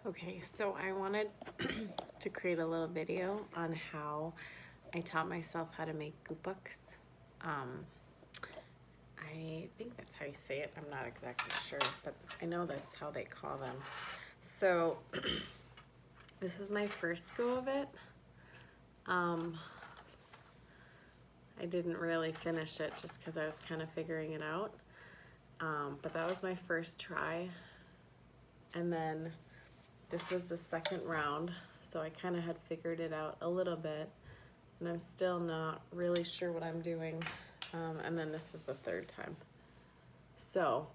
Okay, so I wanted to create a little video on how I taught myself how to make Qupaks. I think that's how you say it. I'm not exactly sure, but I know that's how they call them. So this is my first go of it. I didn't really finish it just because I was kind of figuring it out. But that was my first try. And then this was the second round, so I kind of had figured it out a little bit, and I'm still not really sure what I'm doing. And then this was the third time. So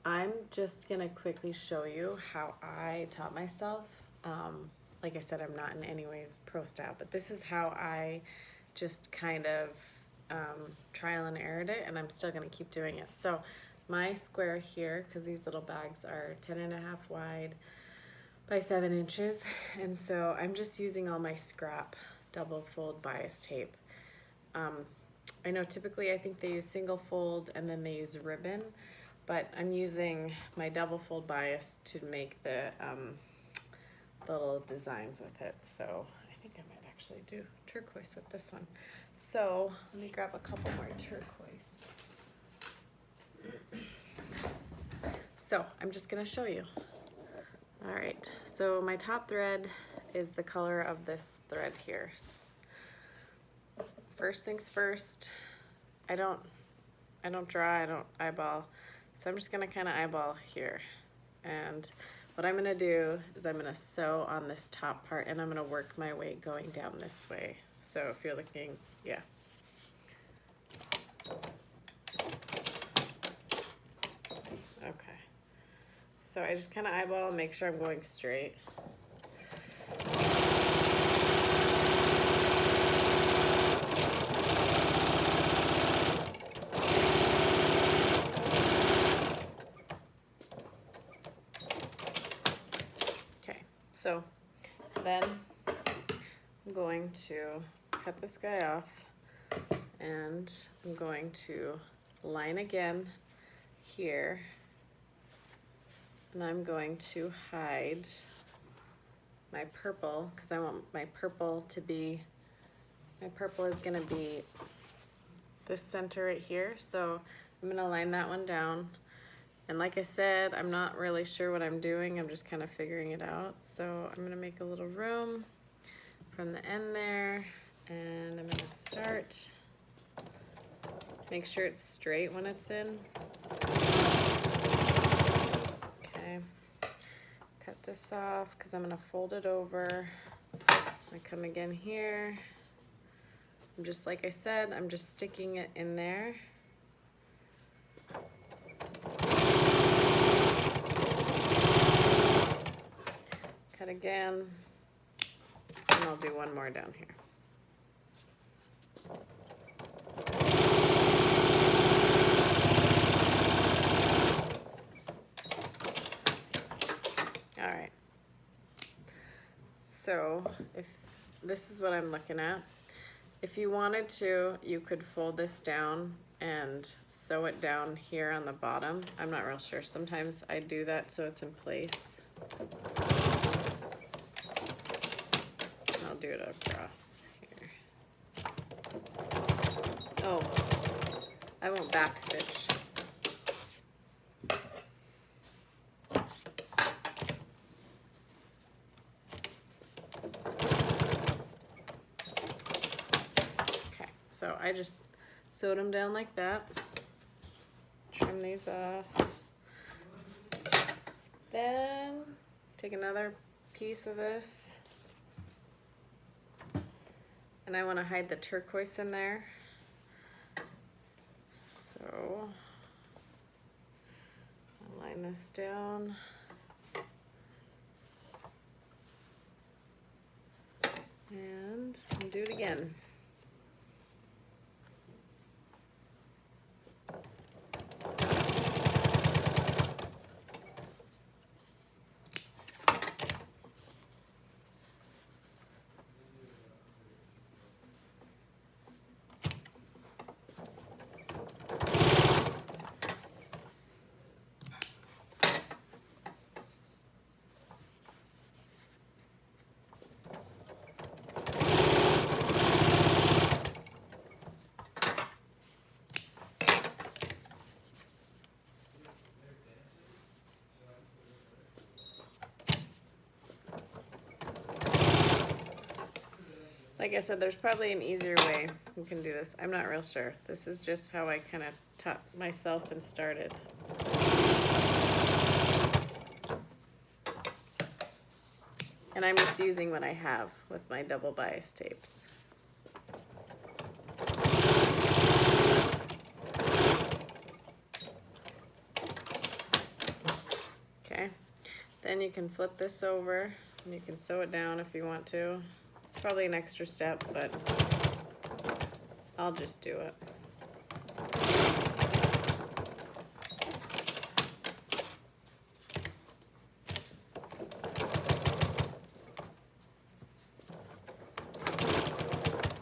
I'm just gonna quickly show you how I taught myself. Like I said, I'm not in any ways pro style, but this is how I just kind of trial and errored it, and I'm still gonna keep doing it. So my square here, because these little bags are 10.5 wide by 7 inches, and so I'm just using all my scrap double fold bias tape. I know typically I think they use single fold and then they use ribbon, but I'm using my double fold bias to make the little designs with it. So I think I might actually do turquoise with this one. So let me grab a couple more turquoise. So I'm just gonna show you. All right, so my top thread is the color of this thread here. First things first, I don't draw, I don't eyeball, so I'm just gonna kind of eyeball here. And what I'm gonna do is I'm gonna sew on this top part, and I'm gonna work my way going down this way. So if you're looking, yeah. Okay. So I just kind of eyeball and make sure I'm going straight. Okay, so then I'm going to cut this guy off, and I'm going to line again here. And I'm going to hide my purple because I want my purple to be, my purple is gonna be this center right here. So I'm gonna line that one down. And like I said, I'm not really sure what I'm doing. I'm just kind of figuring it out. So I'm gonna make a little room from the end there, and I'm gonna start. Make sure it's straight when it's in. Cut this off because I'm gonna fold it over. I come again here. I'm just, like I said, I'm just sticking it in there. Cut again, and I'll do one more down here. All right. So if this is what I'm looking at, if you wanted to, you could fold this down and sew it down here on the bottom. I'm not real sure. Sometimes I do that so it's in place. I'll do it across here. Oh, I won't backstitch. So I just sewed them down like that. Trim these off. Then take another piece of this, and I want to hide the turquoise in there. So I'll line this down. And I'll do it again. Like I said, there's probably an easier way you can do this. I'm not real sure. This is just how I kind of taught myself and started. And I'm just using what I have with my double bias tapes. Okay, then you can flip this over and you can sew it down if you want to. It's probably an extra step, but I'll just do it.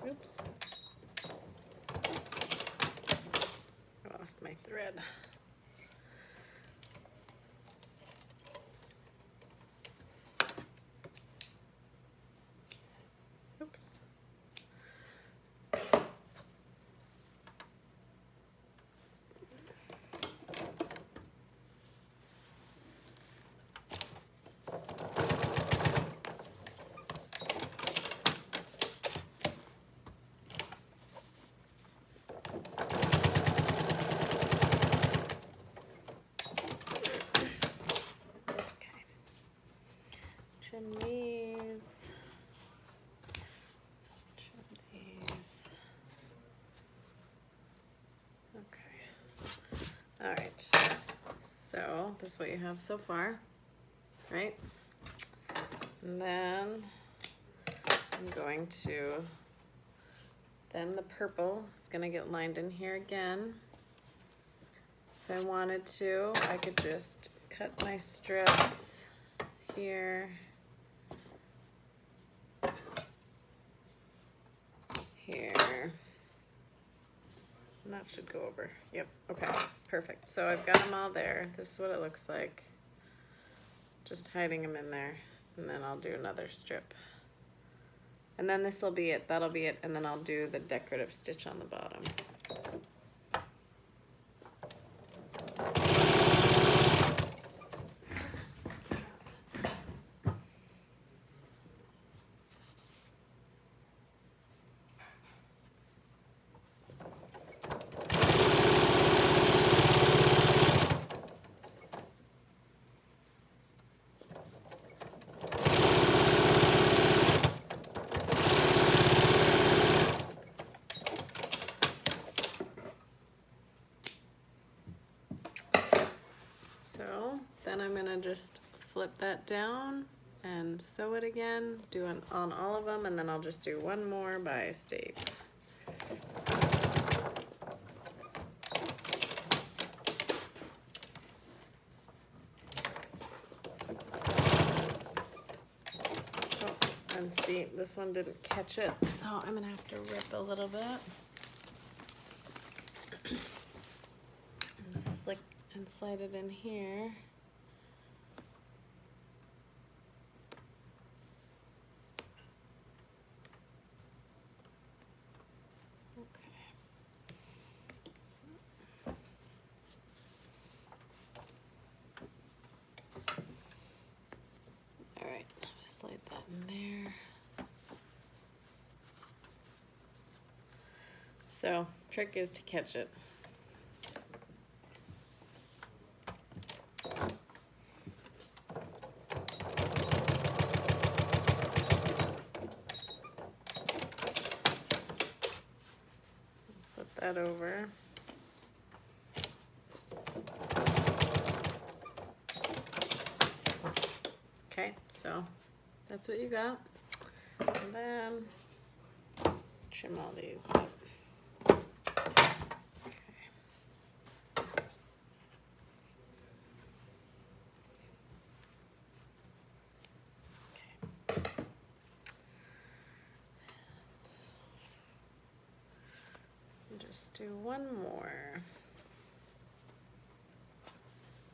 Oops. I lost my thread. Oops. Trim these. Trim these. Okay. All right. So this is what you have so far, right? And then I'm going to, then the purple is going to get lined in here again. If I wanted to, I could just cut my strips here. Here. And that should go over. Yep, okay, perfect. So I've got them all there. This is what it looks like. Just hiding them in there. And then I'll do another strip. And then this will be it, that'll be it, and then I'll do the decorative stitch on the bottom. So then I'm gonna just flip that down and sew it again, do it on all of them, and then I'll just do one more bias tape. Oh, and see, this one didn't catch it, so I'm gonna have to rip a little bit. And just slick and slide it in here. Okay. All right, slide that in there. So, trick is to catch it. That over. Okay, so that's what you got. And then trim all these up. Just do one more.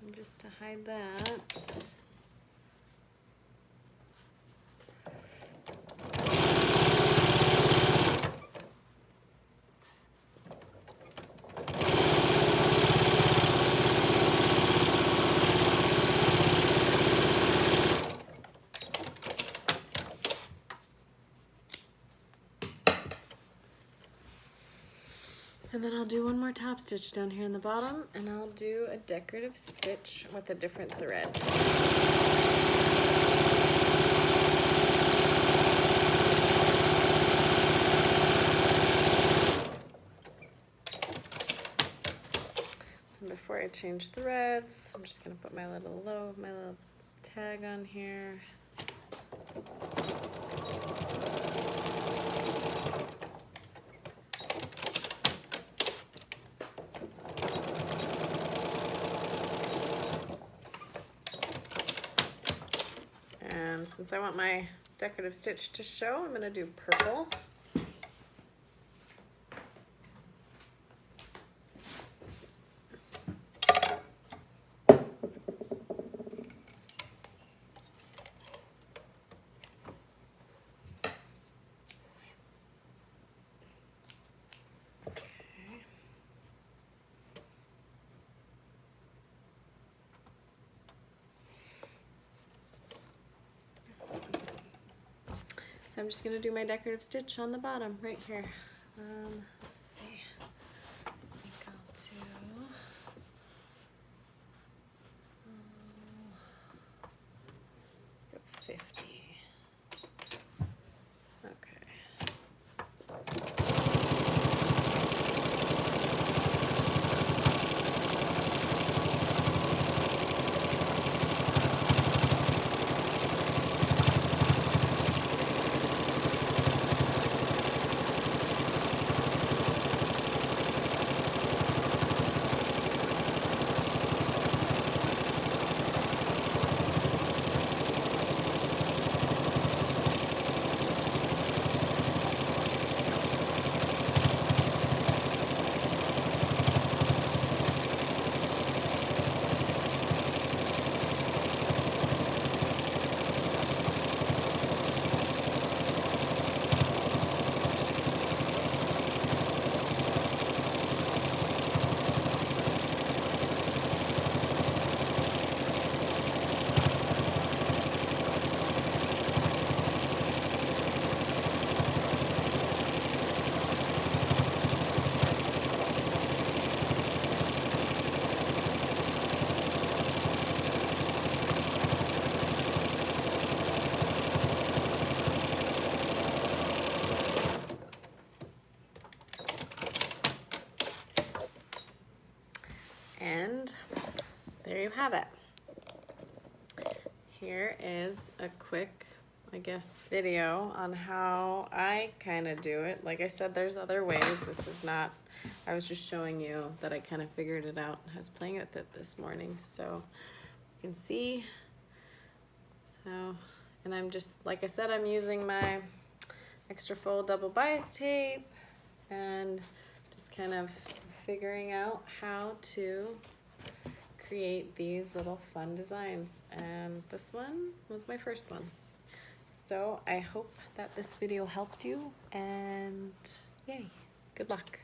And just to hide that. And then I'll do one more top stitch down here in the bottom, and I'll do a decorative stitch with a different thread. And before I change threads, I'm just gonna put my little tag on here. And since I want my decorative stitch to show, I'm gonna do purple. So I'm just going to do my decorative stitch on the bottom right here. Let's see. I think I'll do let's go 50. And there you have it. Here is a quick, I guess, video on how I kind of do it. Like I said, there's other ways. This is not, I was just showing you that I kind of figured it out. I was playing with it this morning. So you can see how, and I'm just, like I said, I'm using my extra fold double bias tape and just kind of figuring out how to create these little fun designs, and this one was my first one. So I hope that this video helped you, and yay, good luck.